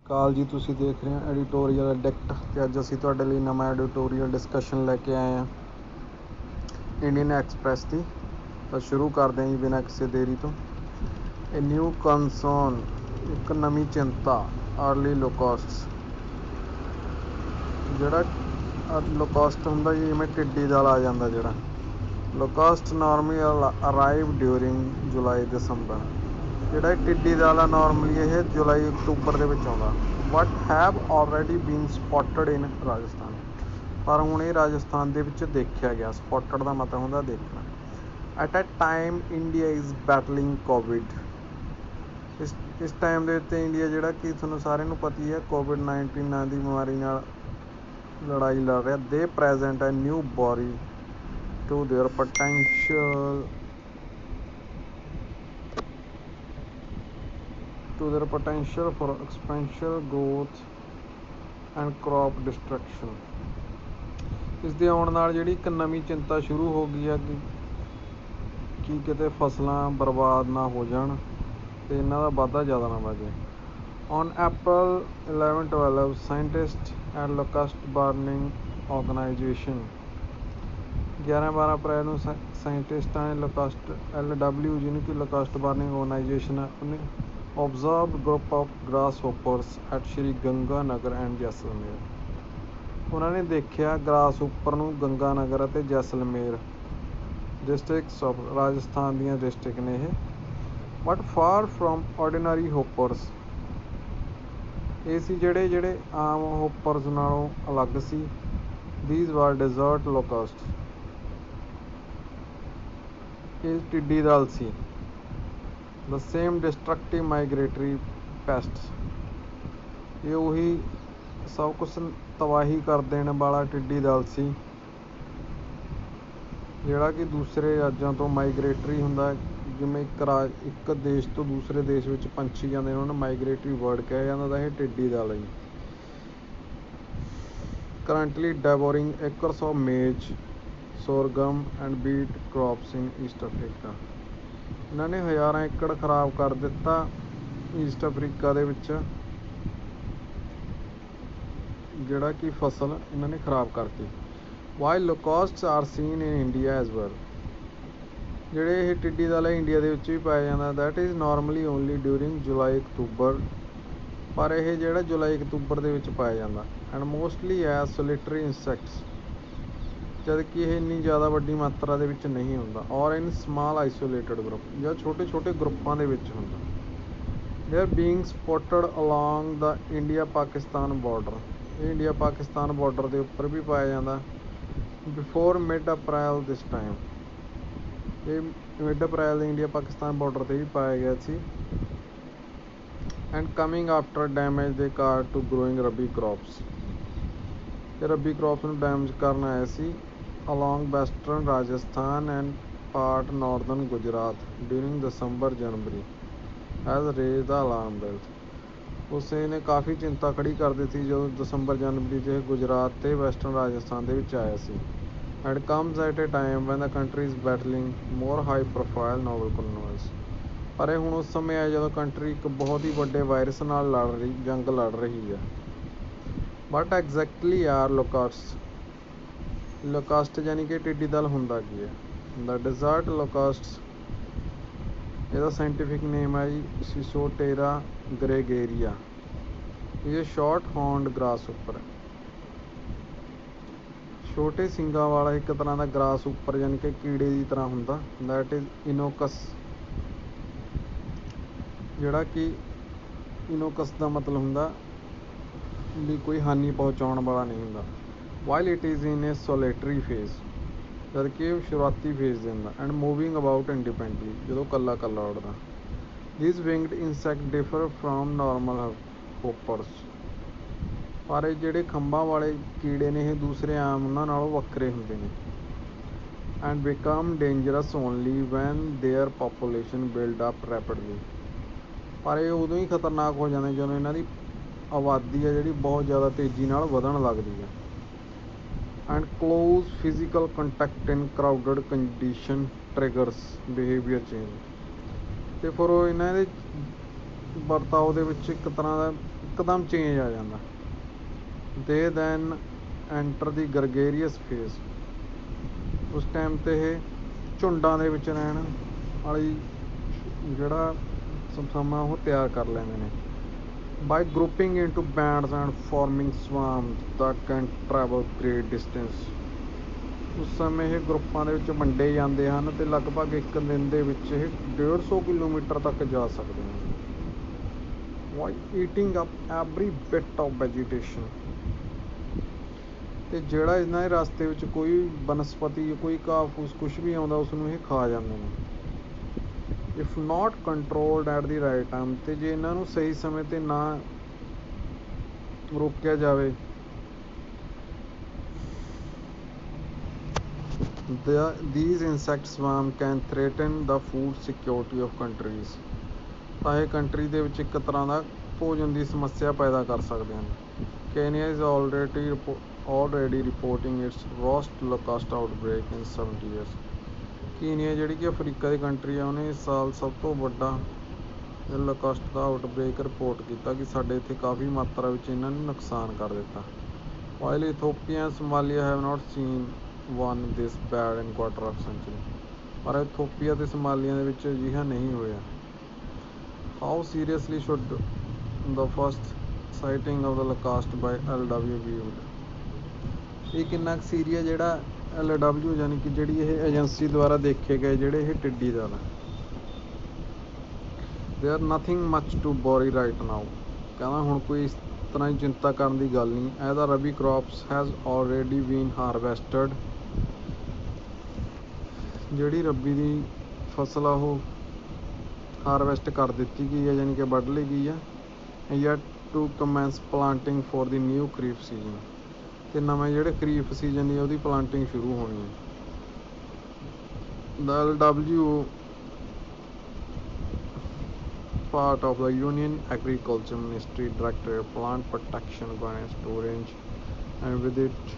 ਕਾਲ ਜੀ, ਤੁਸੀਂ ਦੇਖ ਰਹੇ ਹੋ ਐਡੀਟੋਰੀਅਲ ਐਡਿਕਟ ਅਤੇ ਅੱਜ ਅਸੀਂ ਤੁਹਾਡੇ ਲਈ ਨਵਾਂ ਐਡੀਟੋਰੀਅਲ ਡਿਸਕਸ਼ਨ ਲੈ ਕੇ ਆਏ ਹਾਂ ਇੰਡੀਅਨ ਐਕਸਪ੍ਰੈਸ ਦੀ। ਤਾਂ ਸ਼ੁਰੂ ਕਰਦੇ ਹਾਂ ਜੀ ਬਿਨਾਂ ਕਿਸੇ ਦੇਰੀ ਤੋਂ। ਇਹ ਨਿਊ ਕਨਸਰਨ, ਇੱਕ ਨਵੀਂ ਚਿੰਤਾ, ਅਰਲੀ ਲੋਕਾਸਟਸ। ਜਿਹੜਾ ਲੋਕਾਸਟ ਹੁੰਦਾ ਜੀ, ਜਿਵੇਂ ਟਿੱਡੀ ਦਲ ਆ ਜਾਂਦਾ। ਜਿਹੜਾ ਲੋਕਾਸਟ ਨਾਰਮਲੀ ਅਰਾਈਵ ਡਿਊਰਿੰਗ ਜੁਲਾਈ ਦਸੰਬਰ। ਜਿਹੜਾ ਇਹ ਟਿੱਡੀ ਦਲ ਆ ਨਾਰਮਲੀ ਇਹ ਜੁਲਾਈ ਅਕਤੂਬਰ ਦੇ ਵਿੱਚ ਆਉਂਦਾ। ਬਟ ਹੈਵ ਆਲਰੇਡੀ ਬੀਨ ਸਪੋਟਡ ਇਨ ਰਾਜਸਥਾਨ। ਪਰ ਹੁਣ ਇਹ ਰਾਜਸਥਾਨ ਦੇ ਵਿੱਚ ਦੇਖਿਆ ਗਿਆ। ਸਪੋਟਡ ਦਾ ਮਤਲਬ ਹੁੰਦਾ ਦੇਖਣਾ। At a time India is battling covid. ਇਸ ਟਾਈਮ ਦੇ ਉੱਤੇ ਇੰਡੀਆ, ਜਿਹੜਾ ਕਿ ਤੁਹਾਨੂੰ ਸਾਰਿਆਂ ਨੂੰ ਪਤਾ ਹੀ ਹੈ, COVID-19 ਨਾਂ ਦੀ ਬਿਮਾਰੀ ਨਾਲ ਲੜਾਈ ਲੜ ਰਿਹਾ। They present a new body to their potential for exponential growth and crop destruction। ਇਸ ਦੇ ਆਉਣ ਨਾਲ ਜਿਹੜੀ ਇੱਕ ਨਵੀਂ ਚਿੰਤਾ ਸ਼ੁਰੂ ਹੋ ਗਈ ਹੈ ਕਿ ਕਿਤੇ ਫਸਲਾਂ ਬਰਬਾਦ ਨਾ ਹੋ ਜਾਣ ਅਤੇ ਇਹਨਾਂ ਦਾ ਵਾਧਾ ਜ਼ਿਆਦਾ ਨਾ ਵੱਧ ਜਾਏ। On April 11-12 scientist at locust burning organisation. 11-12 ਅਪ੍ਰੈਲ ਨੂੰ ਸਾਇੰਟਿਸਟਾਂ ਨੇ ਲੋਕਸਟ LW, ਜਿਹਨੂੰ ਕਿ ਲੋਕਸਟ ਬਰਨਿੰਗ ਆਰਗੇਨਾਈਜੇਸ਼ਨ ਹੈ, ਉਹਨੇ observed group of grasshoppers at Sri Ganganagar and Jaisalmer. ਉਹਨਾਂ ਨੇ ਦੇਖਿਆ ਗ੍ਰਾਸਹੋਪਰ ਨੂੰ ਗੰਗਾ ਨਗਰ ਅਤੇ ਜੈਸਲਮੇਰ ਡਿਸਟ੍ਰਿਕਟਸ ਆਫ ਰਾਜਸਥਾਨ ਦੀਆਂ ਡਿਸਟ੍ਰਿਕਟ ਨੇ ਇਹ। But far from ordinary hoppers. ਇਹ ਸੀ ਜਿਹੜੇ ਆਮ ਹੋਪਰਸ ਨਾਲੋਂ ਅਲੱਗ ਸੀ। These were desert locust. ਇਹ ਟਿੱਡੀ ਦਲ ਸੀ। The same destructive migratory pests। ਇਹ ਉਹੀ ਸਭ ਕੁਛ ਤਬਾਹੀ ਕਰ ਦੇਣ ਵਾਲਾ ਟਿੱਡੀ ਦਲ ਸੀ, ਜਿਹੜਾ ਕਿ ਦੂਸਰੇ ਰਾਜਾਂ ਤੋਂ ਮਾਈਗਰੇਟਰੀ ਹੁੰਦਾ। ਜਿਵੇਂ ਇੱਕ ਦੇਸ਼ ਤੋਂ ਦੂਸਰੇ ਦੇਸ਼ ਵਿੱਚ ਪੰਛੀ ਜਾਂਦੇ ਨੇ, ਉਹਨਾਂ ਨੂੰ ਮਾਈਗਰੇਟਰੀ ਬਰਡ ਕਿਹਾ ਜਾਂਦਾ। ਤਾਂ ਇਹ ਟਿੱਡੀ ਦਲ ਹੈ ਜੀ। Currently ਡੈਵੋਰਿੰਗ acres of maize, sorghum and beet crops in East Africa. ਇਹਨਾਂ ਨੇ ਹਜ਼ਾਰਾਂ ਏਕੜ ਖਰਾਬ ਕਰ ਦਿੱਤਾ ਈਸਟ ਅਫਰੀਕਾ ਦੇ ਵਿੱਚ, ਜਿਹੜਾ ਕਿ ਫਸਲ ਇਹਨਾਂ ਨੇ ਖਰਾਬ ਕਰਤੀ। While locusts are seen in India as well. ਜਿਹੜੇ ਇਹ ਟਿੱਡੀ ਦਲ ਹੈ ਇੰਡੀਆ ਦੇ ਵਿੱਚ ਵੀ ਪਾਇਆ ਜਾਂਦਾ। That is normally only during July October. ਪਰ ਇਹ ਜਿਹੜਾ ਜੁਲਾਈ ਅਕਤੂਬਰ ਦੇ ਵਿੱਚ ਪਾਇਆ ਜਾਂਦਾ। And mostly as solitary insects. ਜਦ ਕਿ ਇਹ ਇੰਨੀ ਜ਼ਿਆਦਾ ਵੱਡੀ ਮਾਤਰਾ ਦੇ ਵਿੱਚ ਨਹੀਂ ਹੁੰਦਾ। ਔਰ ਇਨ ਸਮਾਲ ਆਈਸੋਲੇਟਡ ਗਰੁੱਪ, ਜਾਂ ਛੋਟੇ ਛੋਟੇ ਗਰੁੱਪਾਂ ਦੇ ਵਿੱਚ ਹੁੰਦਾ। They are being spotted along the India Pakistan border. ਇਹ ਇੰਡੀਆ ਪਾਕਿਸਤਾਨ ਬਾਰਡਰ ਦੇ ਉੱਪਰ ਵੀ ਪਾਇਆ ਜਾਂਦਾ। Before mid April this time. ਇਹ ਮਿਡ ਅਪ੍ਰੈਲ ਦੇ ਇੰਡੀਆ ਪਾਕਿਸਤਾਨ ਬਾਰਡਰ 'ਤੇ ਵੀ ਪਾਇਆ ਗਿਆ ਸੀ। And coming after damage they car to growing rabi crops. ਇਹ ਰੱਬੀ ਕ੍ਰੌਪਸ ਨੂੰ ਡੈਮੇਜ ਕਰਨ ਆਇਆ ਸੀ along western Rajasthan and part northern Gujarat during December January as raise the alarm bells. ਉਸ ਨੇ ਕਾਫੀ ਚਿੰਤਾ ਖੜੀ ਕਰ ਦਿੱਤੀ ਜਦੋਂ ਦਸੰਬਰ ਜਨਵਰੀ 'ਚ ਇਹ ਗੁਜਰਾਤ ਅਤੇ ਵੈਸਟਰਨ ਰਾਜਸਥਾਨ ਦੇ ਵਿੱਚ ਆਇਆ ਸੀ। And comes at a time when the country is battling more high profile novel coronavirus. ਪਰ ਇਹ ਹੁਣ ਉਸ ਸਮੇਂ ਆਇਆ ਜਦੋਂ ਕੰਟਰੀ ਇੱਕ ਬਹੁਤ ਹੀ ਵੱਡੇ ਵਾਇਰਸ ਨਾਲ ਜੰਗ ਲੜ ਰਹੀ ਹੈ। But exactly are locusts. Locust ਯਾਨੀ ਕਿ ਟਿੱਡੀ ਦਲ ਹੁੰਦਾ ਕੀ ਹੈ? ਦਾ ਡੈਜ਼ਰਟ ਲੋਕਾਸਟਸ, ਇਹਦਾ ਸਾਇੰਟੀਫਿਕ ਨੇਮ ਹੈ ਜੀ ਸਿਸੋਟੇਰਾ ਗ੍ਰੇਗੇਰੀਆ। ਇਹ ਸ਼ਾਰਟ ਹੌਰਨਡ ਗ੍ਰਾਸਹੋਪਰ। ਛੋਟੇ ਸਿੰਗਾਂ ਵਾਲਾ ਇੱਕ ਤਰ੍ਹਾਂ ਦਾ ਗ੍ਰਾਸਹੋਪਰ ਯਾਨੀ ਕਿ ਕੀੜੇ ਦੀ ਤਰ੍ਹਾਂ ਹੁੰਦਾ। That is innocuous. ਜਿਹੜਾ ਕਿ ਇਨੋਕਸ ਦਾ ਮਤਲਬ ਹੁੰਦਾ ਵੀ ਕੋਈ ਹਾਨੀ ਪਹੁੰਚਾਉਣ ਵਾਲਾ ਨਹੀਂ ਹੁੰਦਾ। While it is in a solitary phase. ਜਦ ਕਿ ਇਹ ਸ਼ੁਰੂਆਤੀ ਫੇਜ਼ ਦੇ ਹੁੰਦਾ। ਐਂਡ ਮੂਵਿੰਗ ਅਬਾਊਟ ਇੰਡੀਪੈਂਡੈਂਟਲੀ, ਜਦੋਂ ਇਕੱਲਾ ਉੱਡਦਾ। These winged insect differ from normal hoppers. ਪਰ ਇਹ ਜਿਹੜੇ ਖੰਭਾਂ ਵਾਲੇ ਕੀੜੇ ਨੇ ਇਹ ਦੂਸਰੇ ਆਮ ਉਹਨਾਂ ਨਾਲੋਂ ਵੱਖਰੇ ਹੁੰਦੇ ਨੇ। And become dangerous only when their population build up rapidly. ਪਰ ਇਹ ਉਦੋਂ ਹੀ ਖਤਰਨਾਕ ਹੋ ਜਾਂਦੇ ਜਦੋਂ ਇਹਨਾਂ ਦੀ ਆਬਾਦੀ ਹੈ ਜਿਹੜੀ ਬਹੁਤ ਜ਼ਿਆਦਾ ਤੇਜ਼ੀ ਨਾਲ ਵਧਣ ਲੱਗਦੀ ਹੈ। And close physical contact in crowded condition triggers behaviour change. ਅਤੇ ਫਿਰ ਉਹ ਇਹਨਾਂ ਦੇ ਵਰਤਾਓ ਦੇ ਵਿੱਚ ਇੱਕ ਤਰ੍ਹਾਂ ਦਾ ਇੱਕਦਮ ਚੇਂਜ ਆ ਜਾਂਦਾ। ਦੇ ਦੈਨ ਐਂਟਰ ਦੀ ਗਰਗੇਰੀਅਸ ਫੇਸ। ਉਸ ਟਾਈਮ 'ਤੇ ਇਹ ਝੁੰਡਾਂ ਦੇ ਵਿੱਚ ਰਹਿਣ ਵਾਲੀ ਜਿਹੜਾ ਸਮਾਂ ਉਹ ਤਿਆਰ ਕਰ ਲੈਂਦੇ ਨੇ। By grouping into bands and forming swarms that can travel great distance. ਉਸ ਸਮੇਂ ਇਹ ਗਰੁੱਪਾਂ ਦੇ ਵਿੱਚ ਵੰਡੇ ਜਾਂਦੇ ਹਨ ਅਤੇ ਲਗਭਗ ਇੱਕ ਦਿਨ ਦੇ ਵਿੱਚ ਇਹ 150 ਕਿਲੋਮੀਟਰ ਤੱਕ ਜਾ ਸਕਦੇ ਹਨ। Why eating up every bit of vegetation. ਅਤੇ ਜਿਹੜਾ ਇਹਨਾਂ ਦੇ ਰਸਤੇ ਵਿੱਚ ਕੋਈ ਬਨਸਪਤੀ ਕੋਈ ਘਾਹ ਫੂਸ ਕੁਛ ਵੀ ਆਉਂਦਾ ਉਸ ਨੂੰ ਇਹ ਖਾ ਜਾਂਦੇ ਨੇ। If not controlled at the right time. ਅਤੇ ਜੇ ਇਹਨਾਂ ਨੂੰ ਸਹੀ ਸਮੇਂ 'ਤੇ ਨਾ ਰੋਕਿਆ ਜਾਵੇ these insect swarm can threaten the food security of countries। ਤਾਂ ਇਹ ਕੰਟਰੀ ਦੇ ਵਿੱਚ ਇੱਕ ਤਰ੍ਹਾਂ ਦਾ ਭੋਜਨ ਦੀ ਸਮੱਸਿਆ ਪੈਦਾ ਕਰ ਸਕਦੇ ਹਨ। Kenya is already reporting its worst locust outbreak in 70 years। ਕੀਨੀਆ ਜਿਹੜੀ ਕਿ ਅਫਰੀਕਾ ਦੀ ਕੰਟਰੀ ਆ ਉਹਨੇ ਇਸ ਸਾਲ ਸਭ ਤੋਂ ਵੱਡਾ ਲੋਕਸਟ ਦਾ ਆਊਟਬ੍ਰੇਕ ਰਿਪੋਰਟ ਕੀਤਾ ਕਿ ਸਾਡੇ ਇੱਥੇ ਕਾਫੀ ਮਾਤਰਾ ਵਿੱਚ ਇਹਨਾਂ ਨੇ ਨੁਕਸਾਨ ਕਰ ਦਿੱਤਾ। While Ethiopia and Somalia have not seen one this bad in quarter of century. ਪਰ ਇਥੋਪੀਆ ਅਤੇ ਸੋਮਾਲੀਆ ਦੇ ਵਿੱਚ ਅਜਿਹਾ ਨਹੀਂ ਹੋਇਆ। How seriously should the first sighting of the locust by LW viewed. ਇਹ ਕਿੰਨਾ ਕੁ ਸੀਰੀਅਸ ਜਿਹੜਾ LW ਯਾਨੀ ਕਿ ਜਿਹੜੀ ਇਹ ਏਜੰਸੀ ਦੁਆਰਾ ਦੇਖੇ ਗਏ ਜਿਹੜੇ ਇਹ ਟਿੱਡੀ ਦਲ ਆ। There nothing much to worry right now. ਕਹਿੰਦਾ ਹੁਣ ਕੋਈ ਇਸ ਤਰ੍ਹਾਂ ਦੀ ਚਿੰਤਾ ਕਰਨ ਦੀ ਗੱਲ ਨਹੀਂ। As the rabi crops has already been harvested. ਜਿਹੜੀ ਰੱਬੀ ਦੀ ਫਸਲ ਆ ਉਹ ਹਾਰਵੈਸਟ ਕਰ ਦਿੱਤੀ ਗਈ ਹੈ ਯਾਨੀ ਕਿ ਵੱਢ ਲਈ ਗਈ ਆ। Yet to commence planting for the new kharif season. ਅਤੇ ਨਵੇਂ ਜਿਹੜੇ ਖਰੀਫ ਸੀਜ਼ਨ ਦੀ ਉਹਦੀ ਪਲਾਂਟਿੰਗ ਸ਼ੁਰੂ ਹੋਣੀ ਹੈ। ਦ LW part of the Union Agriculture Ministry Directorate Plant Protection Garden Storage and with it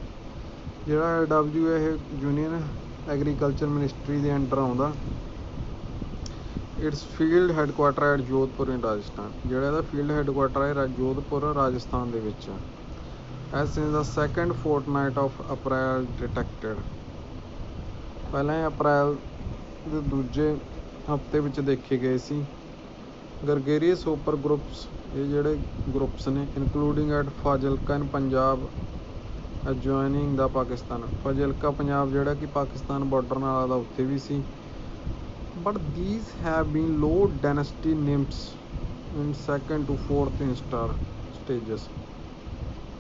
ਜਿਹੜਾ LW ਹੈ ਇਹ ਯੂਨੀਅਨ ਐਗਰੀਕਲਚਰ ਮਿਨਿਸਟਰੀ ਦੇ ਅੰਡਰ ਆਉਂਦਾ। Its field headquarter at Jodhpur in Rajasthan. ਜਿਹੜਾ ਇਹਦਾ ਫੀਲਡ ਹੈਡਕੁਆਟਰ ਹੈ ਜੋਧਪੁਰ ਰਾਜਸਥਾਨ ਦੇ ਵਿੱਚ। As in the second fortnight of April detected. ਪਹਿਲਾਂ ਅਪ੍ਰੈਲ ਦੇ ਦੂਜੇ ਹਫ਼ਤੇ ਵਿੱਚ ਦੇਖੇ ਗਏ ਸੀ। ਗਰਗੇਰੀਅਸ ਸੁਪਰ ਗਰੁੱਪਸ ਇਹ ਜਿਹੜੇ ਗਰੁੱਪਸ ਨੇ including at Fazilka in Punjab adjoining the Pakistan. Fazilka Punjab ਜਿਹੜਾ ਕਿ ਪਾਕਿਸਤਾਨ ਬਾਰਡਰ ਨਾਲ ਆਦਾ ਉੱਥੇ ਵੀ ਸੀ। But these have been low density nymphs in second to fourth instar stages.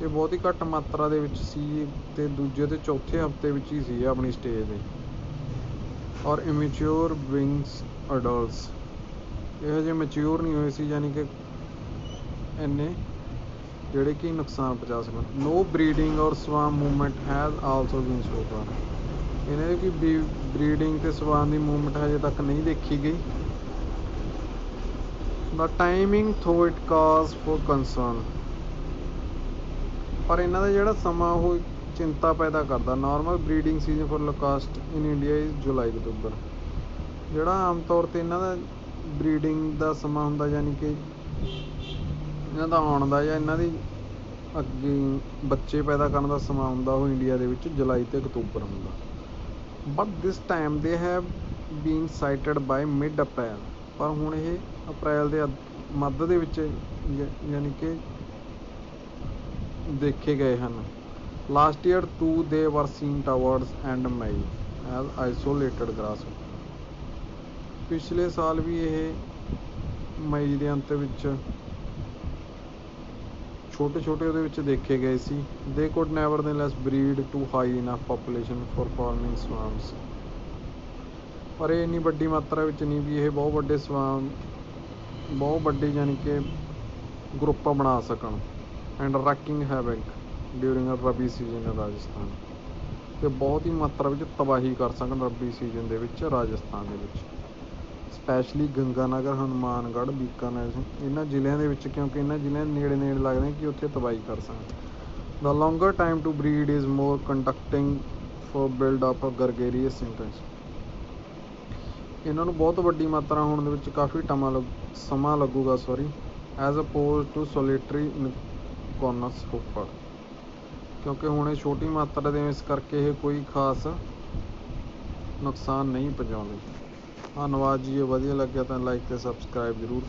ਇਹ ਬਹੁਤ ਹੀ ਘੱਟ ਮਾਤਰਾ ਦੇ ਵਿੱਚ ਸੀ ਅਤੇ ਦੂਜੇ ਅਤੇ ਚੌਥੇ ਹਫ਼ਤੇ ਵਿੱਚ ਹੀ ਸੀ ਆਪਣੀ ਸਟੇਜ ਦੇ। ਔਰ ਇਮੈਚਿਓਰ ਵਿੰਗਸ ਅਡਲਟਸ ਇਹੋ ਜਿਹੇ ਮੈਚਿਓਰ ਨਹੀਂ ਹੋਏ ਸੀ ਯਾਨੀ ਕਿ ਇੰਨੇ ਜਿਹੜੇ ਕਿ ਨੁਕਸਾਨ ਪਹੁੰਚਾ ਸਕਣ। No breeding or swarm movement has also been so far. ਇਹਨਾਂ ਦੀ ਕੋਈ ਬਰੀਡਿੰਗ ਅਤੇ ਸਵਾਮ ਦੀ ਮੂਵਮੈਂਟ ਹਜੇ ਤੱਕ ਨਹੀਂ ਦੇਖੀ ਗਈ। ਦਾ ਟਾਈਮਿੰਗ ਥੋ ਇਟ ਕਾਜ਼ ਫੋਰ ਕੰਸਰਨ। ਪਰ ਇਹਨਾਂ ਦਾ ਜਿਹੜਾ ਸਮਾਂ ਉਹ ਚਿੰਤਾ ਪੈਦਾ ਕਰਦਾ। Normal breeding season for locust in India is July October. ਜਿਹੜਾ ਆਮ ਤੌਰ 'ਤੇ ਇਹਨਾਂ ਦਾ ਬਰੀਡਿੰਗ ਦਾ ਸਮਾਂ ਹੁੰਦਾ ਯਾਨੀ ਕਿ ਇਹਨਾਂ ਦਾ ਆਉਣ ਦਾ ਜਾਂ ਇਹਨਾਂ ਦੀ ਅੱਗੇ ਬੱਚੇ ਪੈਦਾ ਕਰਨ ਦਾ ਸਮਾਂ ਹੁੰਦਾ ਉਹ ਇੰਡੀਆ ਦੇ ਵਿੱਚ ਜੁਲਾਈ ਅਤੇ ਅਕਤੂਬਰ ਹੁੰਦਾ। But this time they have been sighted by mid April. ਪਰ ਹੁਣ ਇਹ ਅਪ੍ਰੈਲ ਦੇ ਮੱਧ ਦੇ ਵਿੱਚ ਯਾਨੀ ਕਿ ਦੇਖੇ ਗਏ ਹਨ। Last year too they were seen towards end May as isolated grass. ਪਿਛਲੇ ਸਾਲ ਵੀ ਇਹ ਮਈ ਦੇ ਅੰਤ ਵਿੱਚ ਛੋਟੇ ਛੋਟੇ ਉਹਦੇ ਵਿੱਚ ਦੇਖੇ ਗਏ ਸੀ। They could nevertheless breed to high enough population for forming swarms. ਪਰ ਇਹ ਇੰਨੀ ਵੱਡੀ ਮਾਤਰਾ ਵਿੱਚ ਨਹੀਂ ਵੀ ਇਹ ਬਹੁਤ ਵੱਡੇ ਸਵਾਮ ਬਹੁਤ ਵੱਡੇ ਯਾਨੀ ਕਿ ਗਰੁੱਪ ਬਣਾ ਸਕਣ। And ranking ਹੈਵਕ during rabi season ਇਨ ਰਾਜਸਥਾਨ। ਅਤੇ ਬਹੁਤ ਹੀ ਮਾਤਰਾ ਵਿੱਚ ਤਬਾਹੀ ਕਰ ਸਕਣ ਰਬੀ ਸੀਜ਼ਨ ਦੇ ਵਿੱਚ ਰਾਜਸਥਾਨ ਦੇ ਵਿੱਚ। ਸਪੈਸ਼ਲੀ ਗੰਗਾਨਗਰ ਹਨੂੰਮਾਨਗੜ੍ਹ ਬੀਕਾਨੇਰ ਇਹਨਾਂ ਜ਼ਿਲ੍ਹਿਆਂ ਦੇ ਵਿੱਚ ਕਿਉਂਕਿ ਇਹਨਾਂ ਜ਼ਿਲ੍ਹਿਆਂ ਦੇ ਨੇੜੇ ਲੱਗਦੇ ਕਿ ਉੱਥੇ ਤਬਾਹੀ ਕਰ ਸਕਣ। The longer time to breed is more conducting for build up gregarious sentence. ਇਹਨਾਂ ਨੂੰ ਬਹੁਤ ਵੱਡੀ ਮਾਤਰਾ ਹੋਣ ਦੇ ਵਿੱਚ ਕਾਫੀ ਸਮਾਂ ਲੱਗੂਗਾ ਐਜ਼ ਅਪੋਜ਼ ਟੂ ਸੋਲਿਟਰੀ ਨਿਕੋਨਸ ਹੋਪਰ, ਕਿਉਂਕਿ ਹੁਣ ਇਹ ਛੋਟੀ ਮਾਤਰਾ ਦੇ ਇਸ ਕਰਕੇ ਇਹ ਕੋਈ ਖਾਸ ਨੁਕਸਾਨ ਨਹੀਂ ਪਹੁੰਚਾਉਂਦੇ। ਧੰਨਵਾਦ ਜੀ। ਜੇ ਵਧੀਆ ਲੱਗਿਆ ਤਾਂ ਲਾਈਕ ਅਤੇ ਸਬਸਕ੍ਰਾਈਬ ਜ਼ਰੂਰ